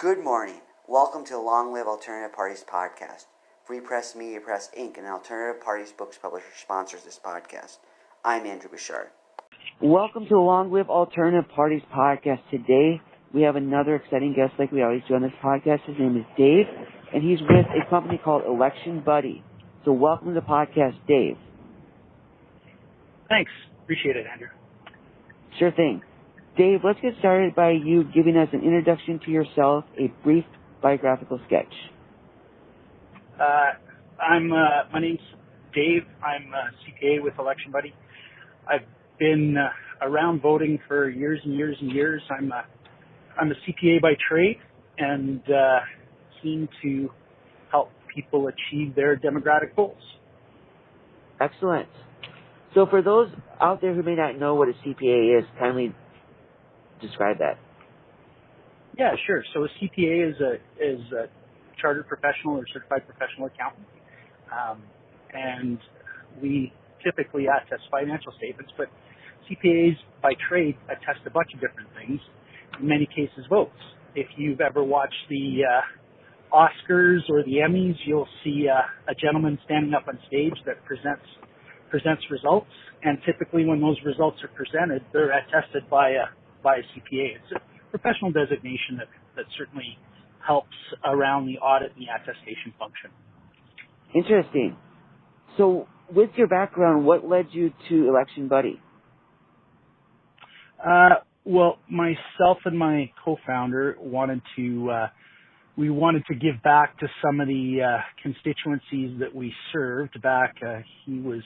Good morning. Welcome to the Long Live Alternative Parties podcast. Free Press Media Press Inc., an alternative parties books publisher, sponsors this podcast. I'm Andrew Bouchard. Welcome to the Long Live Alternative Parties podcast. Today, we have another exciting guest like we always do on this podcast. His name is Dave, and he's with a company called Election Buddy. So welcome to the podcast, Dave. Thanks. Appreciate it, Andrew. Sure thing. Dave, let's get started by you giving us an introduction to yourself, a brief biographical sketch. My name's Dave. I'm a CPA with Election Buddy. I've been around voting for years and years and years. I'm a CPA by trade and keen to help people achieve their democratic goals. Excellent. So for those out there who may not know what a CPA is, kindly describe that. Yeah, sure. So a CPA is a chartered professional or certified professional accountant, and we typically attest financial statements. But CPAs by trade attest a bunch of different things. In many cases, votes. If you've ever watched the Oscars or the Emmys, you'll see a gentleman standing up on stage that presents results, and typically when those results are presented, they're attested by a CPA. It's a professional designation that certainly helps around the audit and the attestation function. Interesting. So with your background, what led you to Election Buddy? Well, myself and my co-founder wanted to give back to some of the constituencies that we served back. He was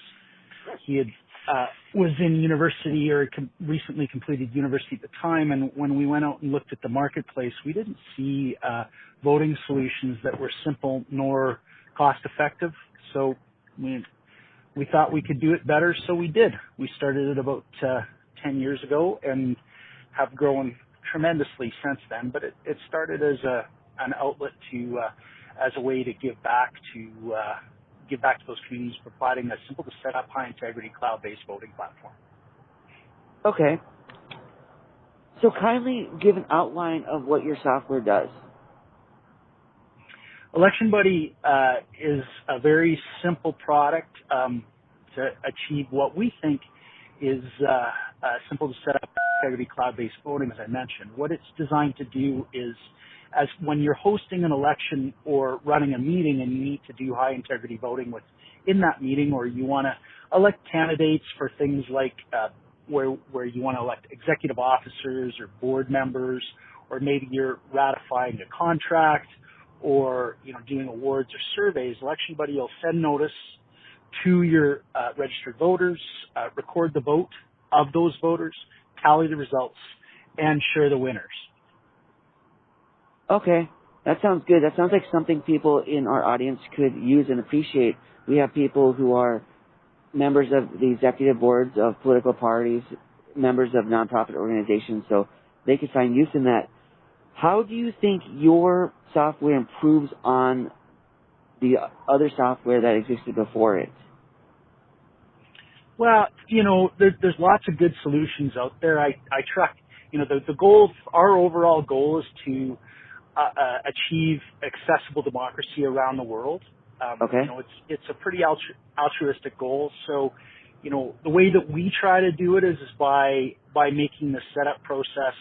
in university or recently completed university at the time, and when we went out and looked at the marketplace, we didn't see voting solutions that were simple nor cost effective. So we thought we could do it better, so we did. We started it about 10 years ago and have grown tremendously since then. But it started as an outlet to as a way to give back to those communities, providing a simple to set up, high integrity, cloud-based voting platform. Okay. So kindly give an outline of what your software does. Election Buddy is a very simple product to achieve what we think is simple to set up, integrity, cloud-based voting, as I mentioned. What it's designed to do is, as when you're hosting an election or running a meeting and you need to do high integrity voting within that meeting, or you want to elect candidates for things like where you want to elect executive officers or board members, or maybe you're ratifying a contract, or doing awards or surveys, Election Buddy will send notice to your registered voters, record the vote of those voters, tally the results, and share the winners. Okay, that sounds good. That sounds like something people in our audience could use and appreciate. We have people who are members of the executive boards of political parties, members of nonprofit organizations, so they could find use in that. How do you think your software improves on the other software that existed before it? Well, there's lots of good solutions out there. I track, the goal, our overall goal is to achieve accessible democracy around the world. Okay. It's a pretty altruistic goal. So, the way that we try to do it is by making the setup process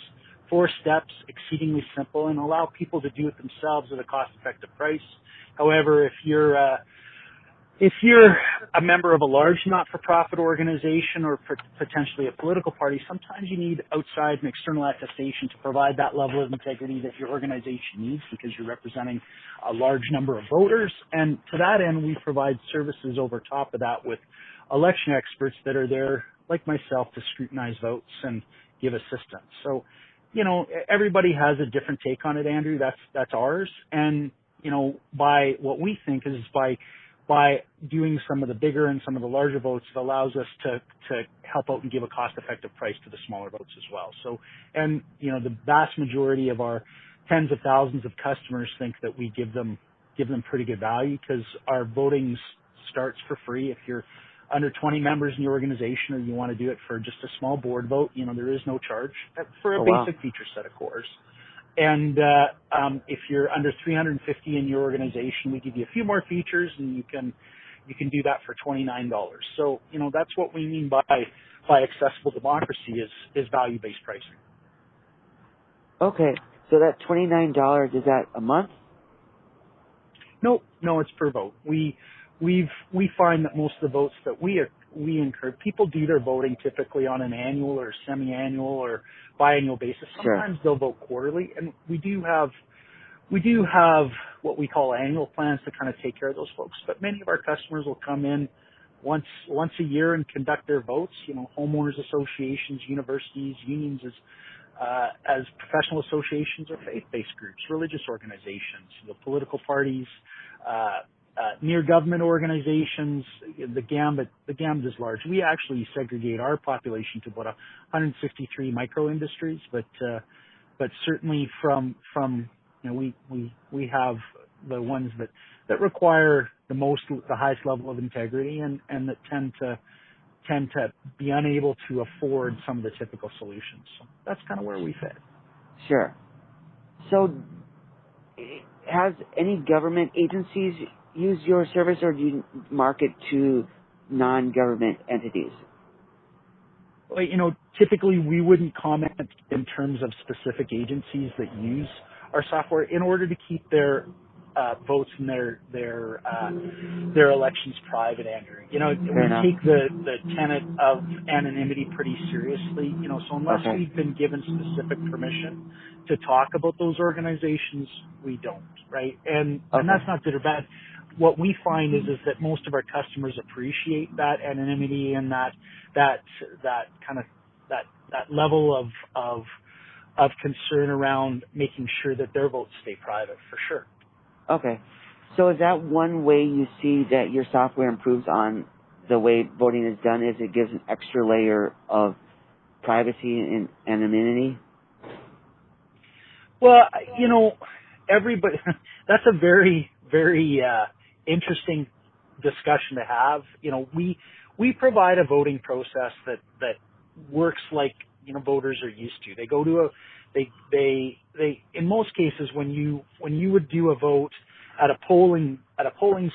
4 steps, exceedingly simple, and allow people to do it themselves at a cost-effective price. However, if you're a member of a large not-for-profit organization or potentially a political party, sometimes you need outside and external attestation to provide that level of integrity that your organization needs, because you're representing a large number of voters. And to that end, we provide services over top of that with election experts that are there, like myself, to scrutinize votes and give assistance. So, everybody has a different take on it, Andrew. That's ours. And, by what we think is by doing some of the bigger and some of the larger votes, it allows us to help out and give a cost-effective price to the smaller votes as well. So, and, the vast majority of our tens of thousands of customers think that we give them pretty good value, because our voting starts for free. If you're under 20 members in your organization, or you want to do it for just a small board vote, there is no charge for a basic feature set, of course. if you're under 350 in your organization, we give you a few more features, and you can do that for $29. So, that's what we mean by accessible democracy is value-based pricing. Okay, so that $29, is that a month? No, it's per vote. We find that most of the votes that we incur, people do their voting typically on an annual or semi-annual or biannual basis. Sometimes they'll vote quarterly, and we do have what we call annual plans to kind of take care of those folks. But many of our customers will come in once a year and conduct their votes. Homeowners associations, universities, unions as professional associations or faith-based groups, religious organizations, political parties, near government organizations. The gambit is large. We actually segregate our population to about 163 micro industries, but certainly from we have the ones that require the highest level of integrity and that tend to be unable to afford some of the typical solutions. So that's kind of where we fit. Sure. So has any government agencies used your service, or do you market to non-government entities? Well, typically we wouldn't comment in terms of specific agencies that use our software in order to keep their votes and their elections private, Andrew. We take the tenet of anonymity pretty seriously. So unless we've been given specific permission to talk about those organizations, we don't, right? And that's not good or bad. What we find is that most of our customers appreciate that anonymity and that kind of that level of concern around making sure that their votes stay private, for sure. Okay. So is that one way you see that your software improves on the way voting is done, is it gives an extra layer of privacy and anonymity? Well, everybody, that's a very, very interesting discussion to have. We provide a voting process that works like, voters are used to. They go to they in most cases when you would do a vote at a polling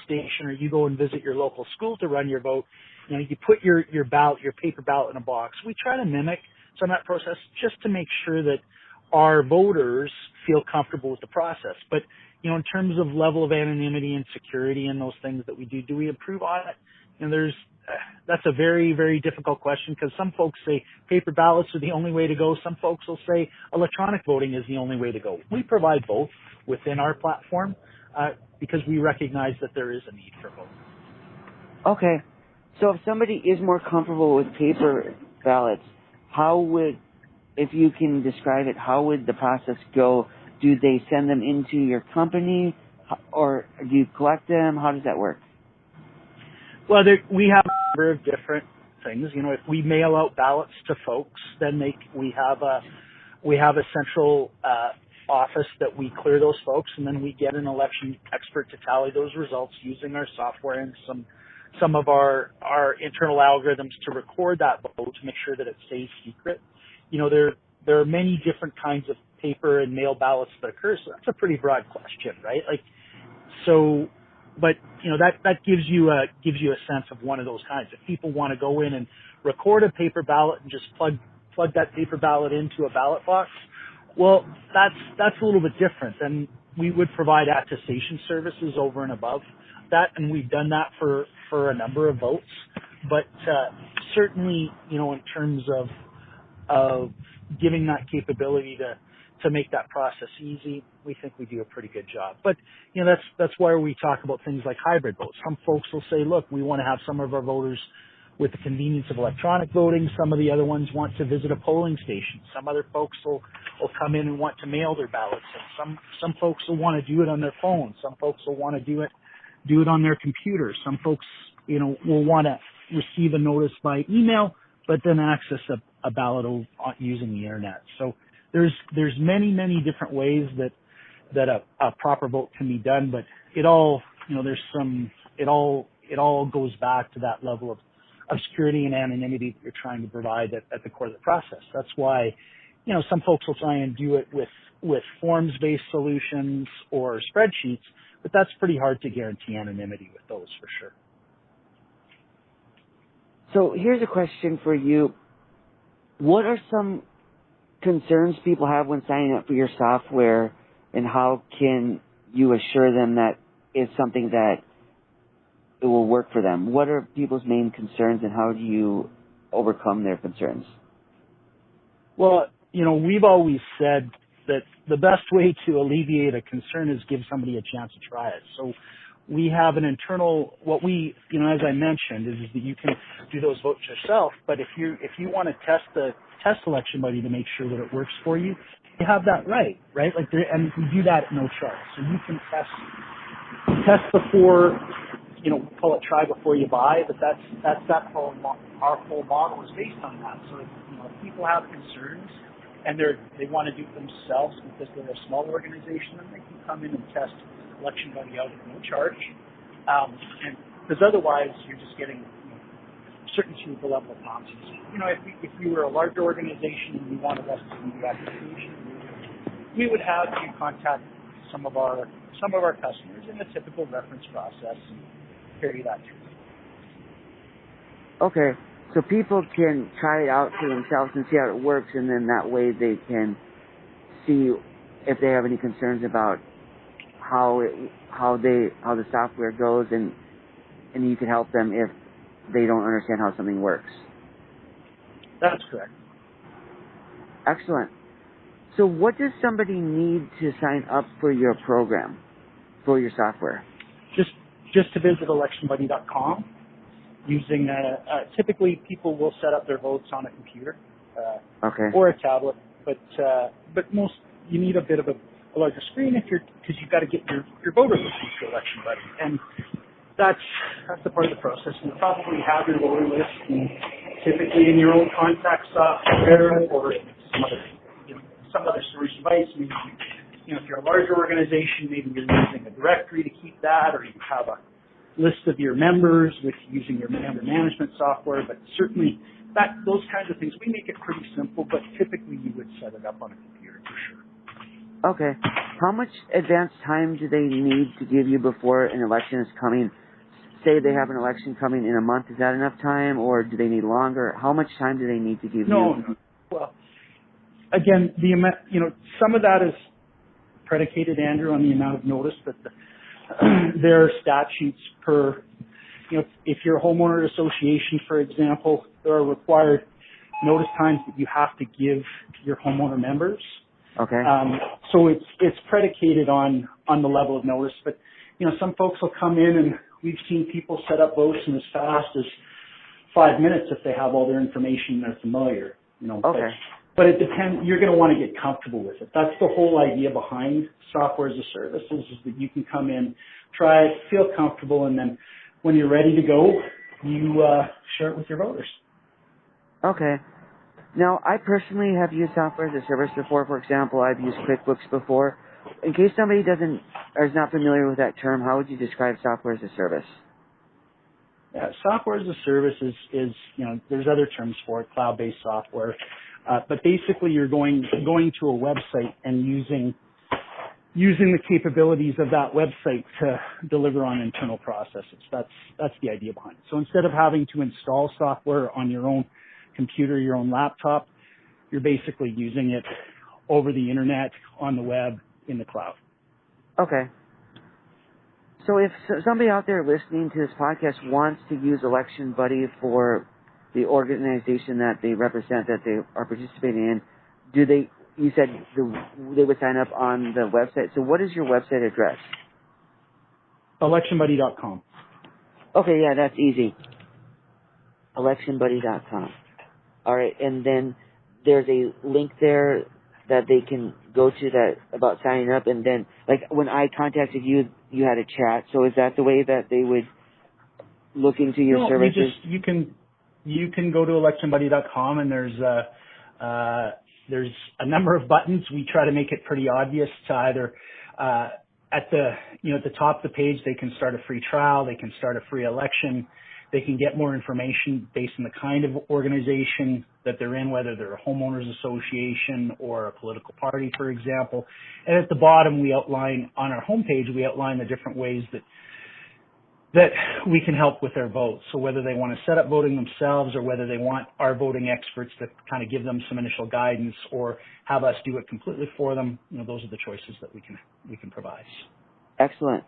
station, or you go and visit your local school to run your vote, you put your ballot, your paper ballot, in a box. We try to mimic some of that process just to make sure that our voters feel comfortable with the process. But in terms of level of anonymity and security and those things that we do we improve on it? That's a very, very difficult question, because some folks say paper ballots are the only way to go. Some folks will say electronic voting is the only way to go. We provide both within our platform because we recognize that there is a need for both. Okay. So if somebody is more comfortable with paper ballots, if you can describe it, how would the process go? Do they send them into your company, or do you collect them? How does that work? Well, we have a number of different things. If we mail out ballots to folks, then we have a central office that we clear those folks, and then we get an election expert to tally those results using our software and some of our internal algorithms to record that vote to make sure that it stays secret. There are many different kinds of paper and mail ballots that occur, so that's a pretty broad question, right? But that gives you a sense of one of those kinds. If people want to go in and record a paper ballot and just plug that paper ballot into a ballot box, well, that's a little bit different. And we would provide attestation services over and above that, and we've done that for a number of votes. But certainly, in terms of giving that capability to make that process easy, we think we do a pretty good job. But, that's why we talk about things like hybrid votes. Some folks will say, look, we want to have some of our voters with the convenience of electronic voting. Some of the other ones want to visit a polling station. Some other folks will come in and want to mail their ballots. And some folks will want to do it on their phone. Some folks will want to do it on their computer. Some folks, will want to receive a notice by email, but then access a ballot using the internet. So there's many, many different ways that a proper vote can be done, but it all goes back to that level of security and anonymity that you're trying to provide at the core of the process. That's why, some folks will try and do it with forms-based solutions or spreadsheets, but that's pretty hard to guarantee anonymity with those for sure. So here's a question for you. What are some concerns people have when signing up for your software, and how can you assure them that it's something that it will work for them? What are people's main concerns, and how do you overcome their concerns? Well, we've always said that the best way to alleviate a concern is give somebody a chance to try it. So we have an internal, as I mentioned, is that you can do those votes yourself, but if you want to test Election Buddy to make sure that it works for you, you have that right? And you do that at no charge. So you can test before, we call it try before you buy, but our whole model is based on that. So if people have concerns and they want to do it themselves because they're a small organization, then they can come in and test Election Buddy out at no charge. And because otherwise you're just getting certainty of the level of confidence. If we were a larger organization and we wanted us to do the application, we would have you contact some of our customers in the typical reference process and carry that through. Okay, so people can try it out for themselves and see how it works, and then that way they can see if they have any concerns about how the software goes, and you can help them if they don't understand how something works. That's correct. Excellent. So what does somebody need to sign up for your program, for your software? Just to visit electionbuddy.com. Using typically people will set up their votes on a computer or a tablet, but most you need a bit of a larger screen because you've got to get your voter list into Election Buddy, and that's the part of the process. You probably have your voter list, and typically in your own contact software or some other storage device. Maybe if you're a larger organization, maybe you're using a directory to keep that, or you have a list of your members with using your member management software, but certainly those kinds of things, we make it pretty simple, but typically you would set it up on a computer for sure. Okay. How much advance time do they need to give you before an election is coming? Say they have an election coming in a month, is that enough time, or do they need longer? How much time do they need to give you? No. Well, again, some of that is predicated, Andrew, on the amount of notice that there are statutes per, if you're a homeowner association, for example, there are required notice times that you have to give your homeowner members. Okay. So it's predicated on the level of notice, but some folks will come in and we've seen people set up votes in as fast as 5 minutes if they have all their information and they're familiar. Okay. But it depends. You're going to want to get comfortable with it. That's the whole idea behind software as a service is that you can come in, try it, feel comfortable, and then when you're ready to go, you share it with your voters. Okay. Now, I personally have used software as a service before. For example, I've used QuickBooks before. In case somebody is not familiar with that term, how would you describe software as a service? Yeah, software as a service is there's other terms for it, cloud-based software. But basically, you're going to a website and using the capabilities of that website to deliver on internal processes. That's the idea behind it. So instead of having to install software on your own computer, your own laptop, you're basically using it over the internet, on the web, in the cloud. Okay. So if somebody out there listening to this podcast wants to use Election Buddy for the organization that they represent, that they are participating in, you said they would sign up on the website. So what is your website address? electionbuddy.com. Okay, yeah, that's easy. electionbuddy.com. All right, and then there's a link there that they can go to that about signing up, and then, like, when I contacted you, you had a chat. So is that the way that they would look into your services? You can go to electionbuddy.com, and there's a number of buttons. We try to make it pretty obvious to either at the top of the page they can start a free trial, they can start a free election, They can get more information based on the kind of organization that they're in, whether they're a homeowners association or a political party, for example. And at the bottom, we outline on our homepage, we outline the different ways that we can help with their votes. So whether they want to set up voting themselves or whether they want our voting experts to kind of give them some initial guidance or have us do it completely for them, those are the choices that we can provide. Excellent.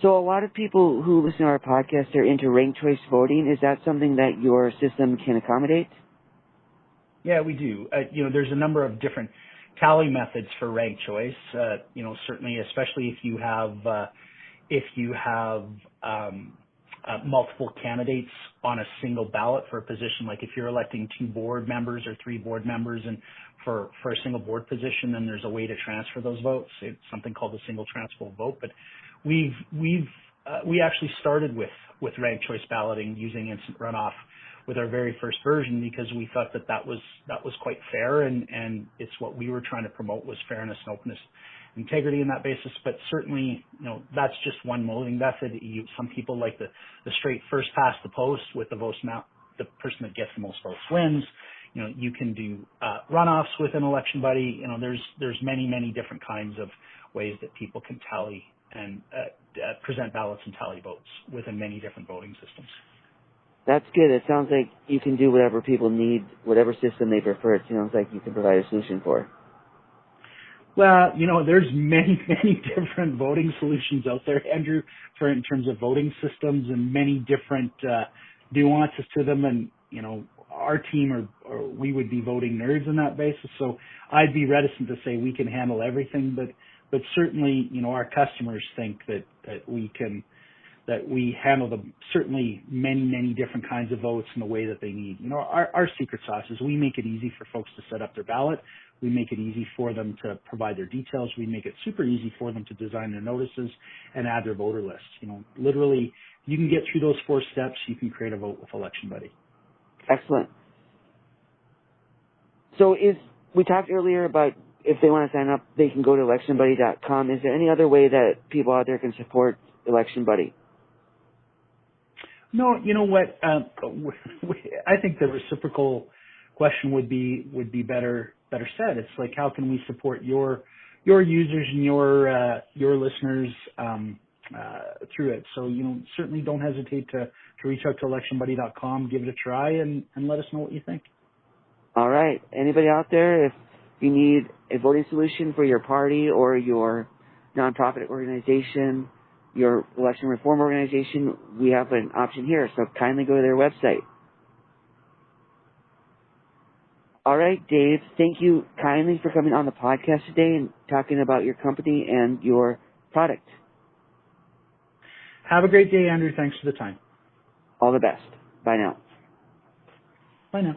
So a lot of people who listen to our podcast are into ranked choice voting. Is that something that your system can accommodate? Yeah, we do. There's a number of different tally methods for ranked choice. Certainly, especially if you have multiple candidates on a single ballot for a position, like if you're electing 2 board members or 3 board members, and for a single board position, then there's a way to transfer those votes. It's something called the single transferable vote. But we actually started with ranked choice balloting using instant runoff with our very first version because we thought that was quite fair, and it's what we were trying to promote was fairness and openness, integrity in that basis. But certainly, that's just one voting method. Some people like the straight first past the post with the person that gets the most votes wins. You can do runoffs with an election buddy. There's many different kinds of ways that people can tally and present ballots and tally votes within many different voting systems. That's good. It sounds like you can do whatever people need, whatever system they prefer. It sounds like you can provide a solution for. Well, there's many different voting solutions out there, Andrew, in terms of voting systems and many different nuances to them. And, our team or we would be voting nerds on that basis. So I'd be reticent to say we can handle everything, but certainly, our customers think that we handle them certainly many different kinds of votes in the way that they need. Our secret sauce is we make it easy for folks to set up their ballot. We make it easy for them to provide their details. We make it super easy for them to design their notices and add their voter list. Literally, you can get through those 4 steps. You can create a vote with Election Buddy. Excellent. So we talked earlier about if they want to sign up, they can go to electionbuddy.com. Is there any other way that people out there can support Election Buddy? No, you know what? I think the reciprocal question would be better said. It's like, how can we support your users and your listeners through it? So certainly don't hesitate to reach out to electionbuddy.com, give it a try, and let us know what you think. All right. Anybody out there, if you need a voting solution for your party or your nonprofit organization, your election reform organization, we have an option here. So kindly go to their website. All right, Dave, thank you kindly for coming on the podcast today and talking about your company and your product. Have a great day, Andrew. Thanks for the time. All the best. Bye now. Bye now.